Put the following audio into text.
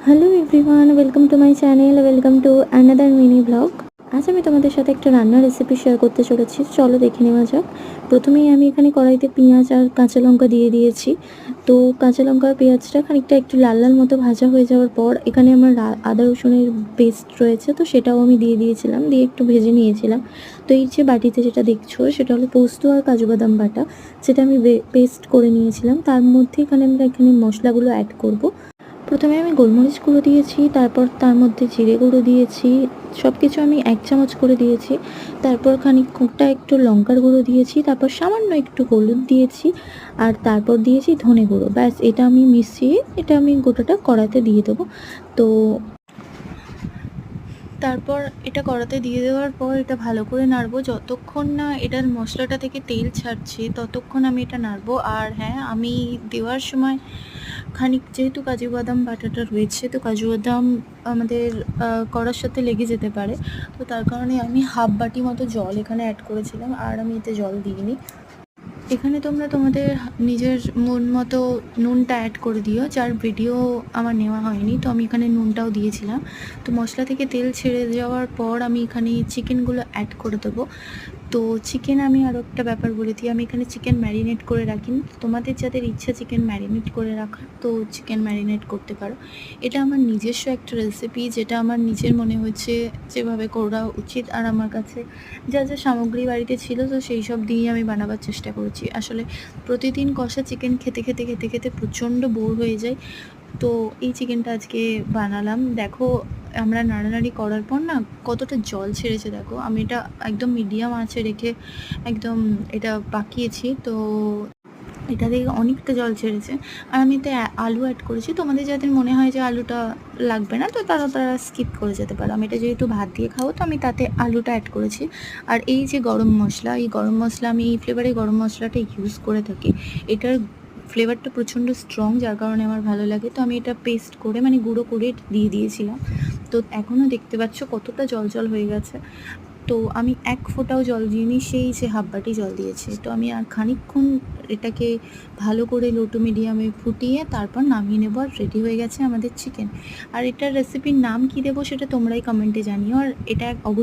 Hello everyone, welcome to my channel, welcome to another mini blog. আজ আমি তোমাদের সাথে একটা রান্নার রেসিপি শেয়ার করতে চলেছি, চলো দেখে নেওয়া যাক। প্রথমেই আমি এখানে কড়াইতে পেঁয়াজ আর কাঁচা লঙ্কা দিয়ে দিয়েছি। তো কাঁচা লঙ্কা আর পেঁয়াজটা খানিকটা একটু লাল লাল মতো ভাজা হয়ে যাওয়ার পর এখানে আমার আদা রসুনের পেস্ট রয়েছে, তো সেটাও আমি দিয়ে দিয়েছিলাম, দিয়ে একটু ভেজে নিয়েছিলাম। তো এই যে বাটিতে যেটা দেখছো সেটা হলো পোস্ত আর কাজু বাদাম বাটা, যেটা আমি পেস্ট করে নিয়েছিলাম। তার মধ্যে আমরা এখানে মশলাগুলো অ্যাড করব। প্রথমে আমি গোলমরিচ গুঁড়ো দিয়েছি, তারপর তার মধ্যে জিরে গুঁড়ো দিয়েছি, সব কিছু আমি 1 চামচ করে দিয়েছি। তারপর খানিকটা একটু লঙ্কার গুঁড়ো দিয়েছি, তারপর সামান্য একটু হলুদ দিয়েছি, আর তারপর দিয়েছি ধনে গুঁড়ো। ব্যাস, এটা আমি মিশিয়ে এটা আমি গোটাটা কড়াতে দিয়ে দেবো। তো তারপর এটা কড়াতে দিয়ে দেওয়ার পর এটা ভালো করে নাড়বো, যতক্ষণ না এটার মশলাটা থেকে তেল ছাড়ছে ততক্ষণ আমি এটা নাড়বো। আর হ্যাঁ, আমি দেওয়ার সময় যেহেতু কাজু বাদাম বাটাটা রয়েছে, তো কাজু বাদাম আমাদের কড়ার সাথে লেগে যেতে পারে, তো তার কারণে আমি হাফ বাটি মতো জল এখানে অ্যাড করেছিলাম, আর আমি এতে জল দিইনি। এখানে তোমরা তোমাদের নিজের মন মতো নুনটা অ্যাড করে দিও, যার ভিডিও আমার নেওয়া হয়নি, তো আমি এখানে নুনটাও দিয়েছিলাম। তো মশলা থেকে তেল ছেড়ে যাওয়ার পর আমি এখানে চিকেনগুলো অ্যাড করে দেবো। তো চিকেন আমি আরও একটা ব্যাপার বলে দিই, আমি এখানে চিকেন ম্যারিনেট করে রাখি। তোমাদের যাদের ইচ্ছা চিকেন ম্যারিনেট করে রাখার, তো চিকেন ম্যারিনেট করতে পারো। এটা আমার নিজস্ব একটা রেসিপি, যেটা আমার নিজের মনে হয়েছে যেভাবে করা উচিত, আর আমার কাছে যা যা সামগ্রী বাড়িতে ছিল, তো সেই সব দিয়েই আমি বানাবার চেষ্টা করেছি। আসলে প্রতিদিন কষা চিকেন খেতে খেতে খেতে খেতে প্রচণ্ড বোর হয়ে যায়, তো এই চিকেনটা আজকে বানালাম। দেখো, আমরা নাড়ানাড়ি করার পর না কতটা জল ছেড়েছে, দেখো আমি এটা একদম মিডিয়াম আঁচে রেখে একদম এটা পাকিয়েছি, তো এটা থেকে অনেকটা জল ছেড়েছে। আর আমি এতে আলু অ্যাড করেছি, তোমাদের যাদের মনে হয় যে আলুটা লাগবে না, তো তারা স্কিপ করে যেতে পারো। আমি এটা যেহেতু ভাত দিয়ে খাবো, তো আমি তাতে আলুটা অ্যাড করেছি। আর এই যে গরম মশলা, এই গরম মশলা আমি এই ফ্লেভারে গরম মশলাটা ইউজ করে থাকি। এটার ফ্লেভারটা প্রচণ্ড স্ট্রং, যার কারণে আমার ভালো লাগে। তো আমি এটা পেস্ট করে মানে গুঁড়ো করে দিয়ে দিয়েছিলাম। তো এখনও দেখতে পাচ্ছ কতটা জল জল হয়ে গেছে। তো আমি এক ফোঁটাও জল দিইনি, সেই যে হাফ বাটি জল দিয়েছি। তো আমি আর খানিকক্ষণ এটাকে ভালো করে লো টু মিডিয়ামে ফুটিয়ে তারপর নামিয়ে নেবো, আর রেডি হয়ে গেছে আমাদের চিকেন। আর এটার রেসিপির নাম কী দেবো সেটা তোমরাই কমেন্টে জানিও, আর এটা অবশ্যই